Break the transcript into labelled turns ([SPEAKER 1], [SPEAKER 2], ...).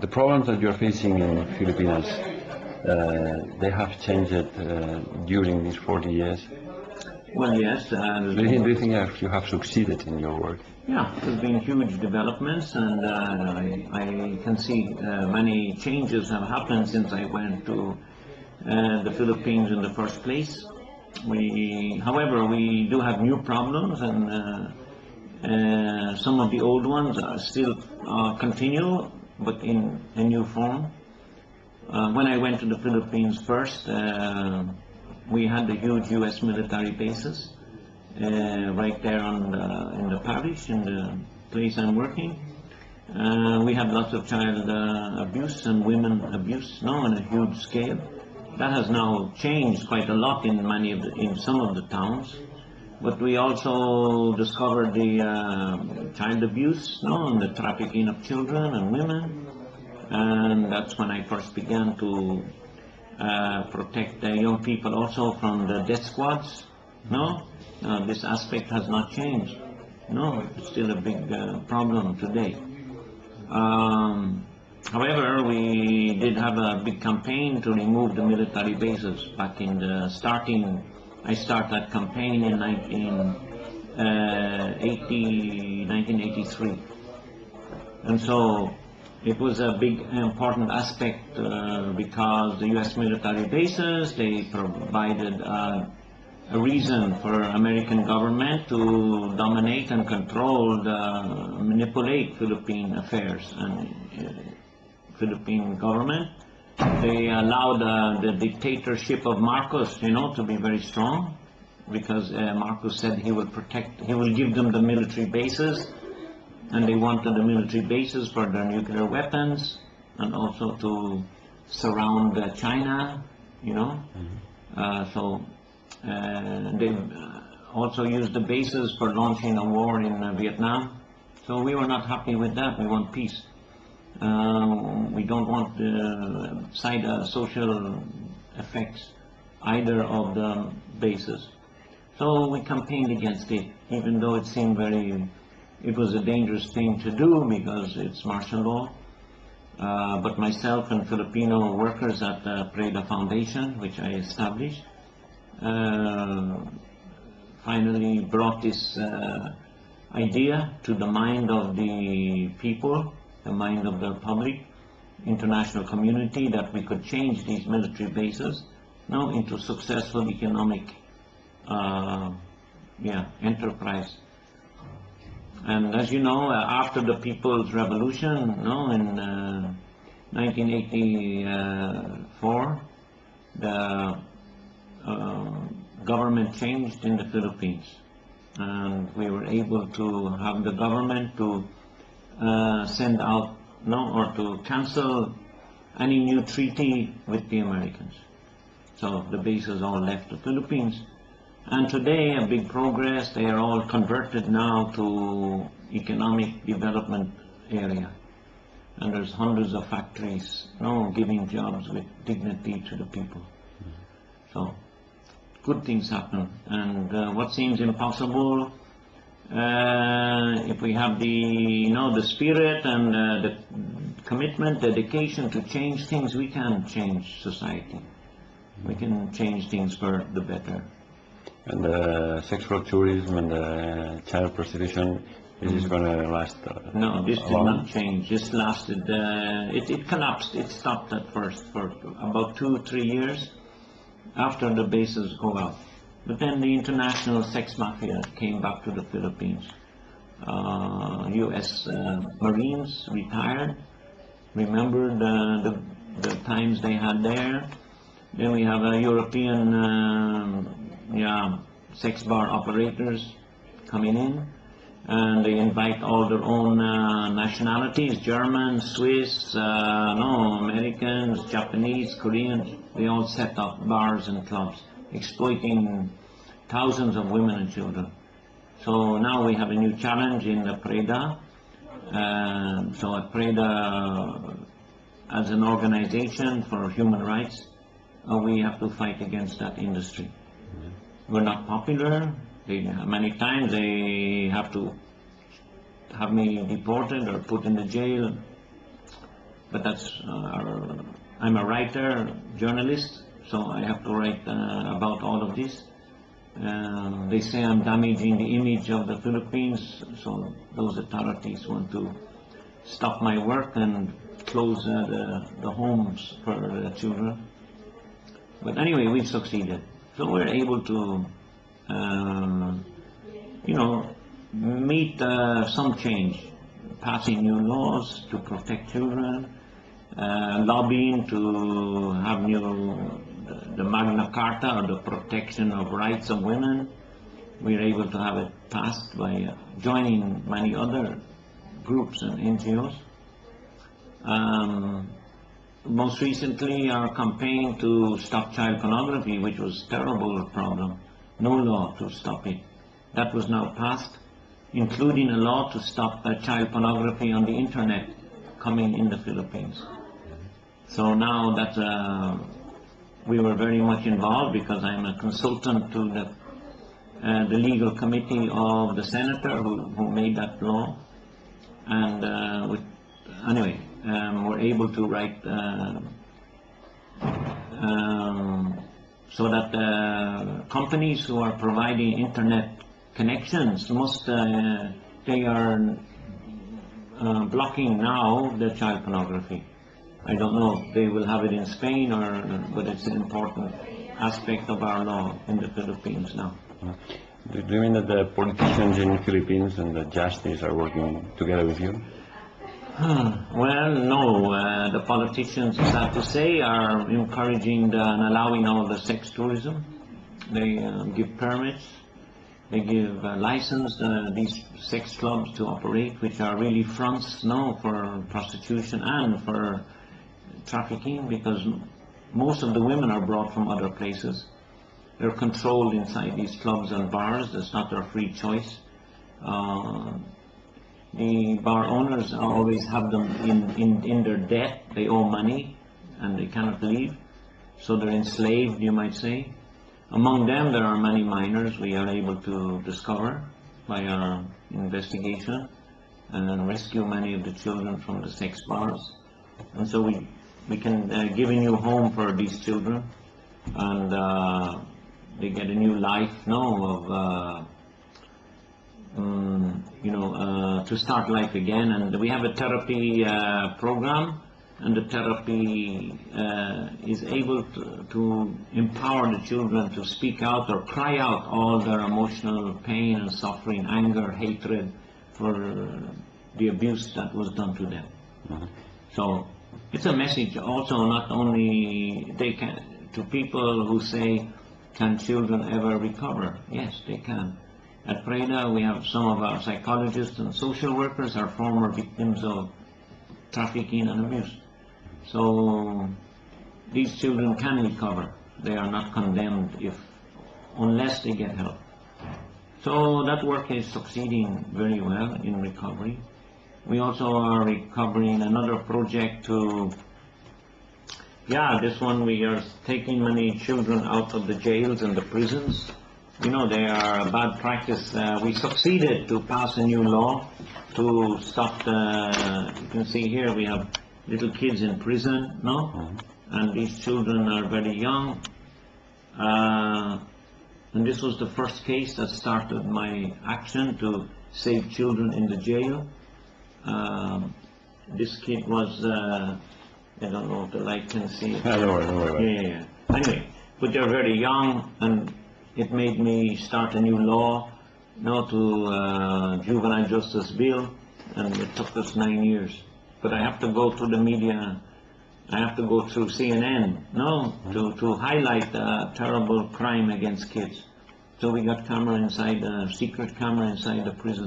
[SPEAKER 1] The problems that you're facing in Philippines, they have changed during these 40 years.
[SPEAKER 2] Well, yes.
[SPEAKER 1] Do you think you have succeeded in your work?
[SPEAKER 2] Yeah, there's been huge developments, and I can see many changes have happened since I went to the Philippines in the first place. However, we do have new problems, and some of the old ones are still continue, but in a new form. When I went to the Philippines first, we had the huge U.S. military bases right there in the parish, in the place I'm working. We had lots of child abuse and women abuse, on a huge scale. That has now changed quite a lot in some of the towns. But we also discovered the child abuse, and the trafficking of children and women. And that's when I first began to protect the young people also from the death squads. This aspect has not changed. It's still a big problem today. However, we did have a big campaign to remove the military bases back in the starting. I started that campaign in 1983. And so it was a big important aspect because the U.S. military bases, they provided a reason for American government to dominate and control, manipulate Philippine affairs and Philippine government. They allowed the dictatorship of Marcos, to be very strong, because Marcos said he will give them the military bases, and they wanted the military bases for their nuclear weapons, and also to surround China, So they also used the bases for launching a war in Vietnam. So we were not happy with that. We want peace. We don't want social effects either of the bases. So we campaigned against it, even though it seemed it was a dangerous thing to do because it's martial law. But myself and Filipino workers at the Preda Foundation, which I established, finally brought this idea to the mind of the people, the mind of the public, international community, that we could change these military bases into successful economic enterprise. And as you know, after the People's Revolution, in 1984, the government changed in the Philippines, and we were able to have the government to send out, or to cancel any new treaty with the Americans. So the bases all left the Philippines. And today, a big progress, they are all converted now to economic development area. And there's hundreds of factories, giving jobs with dignity to the people. So good things happen. And what seems impossible, if we have the spirit and the commitment, dedication to change things, we can change society. We can change things for the better.
[SPEAKER 1] And the sexual tourism and the child prostitution, is this going to last
[SPEAKER 2] No, this did not change. This lasted, it collapsed. It stopped at first for about 2-3 years after the bases go out. But then the international sex mafia came back to the Philippines. U.S. Marines retired, remembered the times they had there. Then we have European sex bar operators coming in, and they invite all their own nationalities, Germans, Swiss, Americans, Japanese, Koreans. They all set up bars and clubs, exploiting thousands of women and children. So now we have a new challenge in the Preda. So at Preda, as an organization for human rights, we have to fight against that industry. We're not popular. Many times they have to have me deported or put in the jail. but that's I'm a writer, journalist, so I have to write about all of this. They say I'm damaging the image of the Philippines, so those authorities want to stop my work and close the homes for the children. But anyway, we've succeeded. So we're able to, meet some change, passing new laws to protect children, lobbying to have the Magna Carta, or the protection of rights of women. We're able to have it passed by joining many other groups and NGOs. Most recently, our campaign to stop child pornography, which was a terrible problem, no law to stop it. That was now passed, including a law to stop child pornography on the internet coming in the Philippines. So now that we were very much involved, because I'm a consultant to the legal committee of the senator who made that law, and anyway, we're able to write so that companies who are providing internet connections they are blocking now the child pornography. I don't know if they will have it in Spain, but it's an important aspect of our law in the Philippines now.
[SPEAKER 1] Do you mean that the politicians in the Philippines and the justice are working together with you?
[SPEAKER 2] Well, no. The politicians, sad to say, are encouraging and allowing all the sex tourism. They give permits, they give license these sex clubs to operate, which are really fronts now for prostitution and for trafficking, because most of the women are brought from other places. They're controlled inside these clubs and bars. That's not their free choice. The bar owners always have them in their debt. They owe money and they cannot leave, so they're enslaved, you might say. Among them there are many minors we are able to discover by our investigation and rescue many of the children from the sex bars. And so we can give a new home for these children, and they get a new life now of to start life again. And we have a therapy program, and the therapy is able to empower the children to speak out or cry out all their emotional pain and suffering, anger, hatred for the abuse that was done to them. So it's a message also, not only to people who say, can children ever recover? Yes, they can. At Preda, we have some of our psychologists and social workers are former victims of trafficking and abuse. So these children can recover. They are not condemned unless they get help. So that work is succeeding very well in recovery. We also are recovering another project this one we are taking many children out of the jails and the prisons. They are a bad practice. We succeeded to pass a new law to stop you can see here we have little kids in prison, and these children are very young. And this was the first case that started my action to save children in the jail. This kid was, I don't know if the light can see it.
[SPEAKER 1] Don't worry.
[SPEAKER 2] Yeah. Anyway, but they're very young, and it made me start a new law, to juvenile justice bill, and it took us 9 years. But I have to go to the media, I have to go through CNN, to highlight the terrible crime against kids. So we got secret camera inside the prison.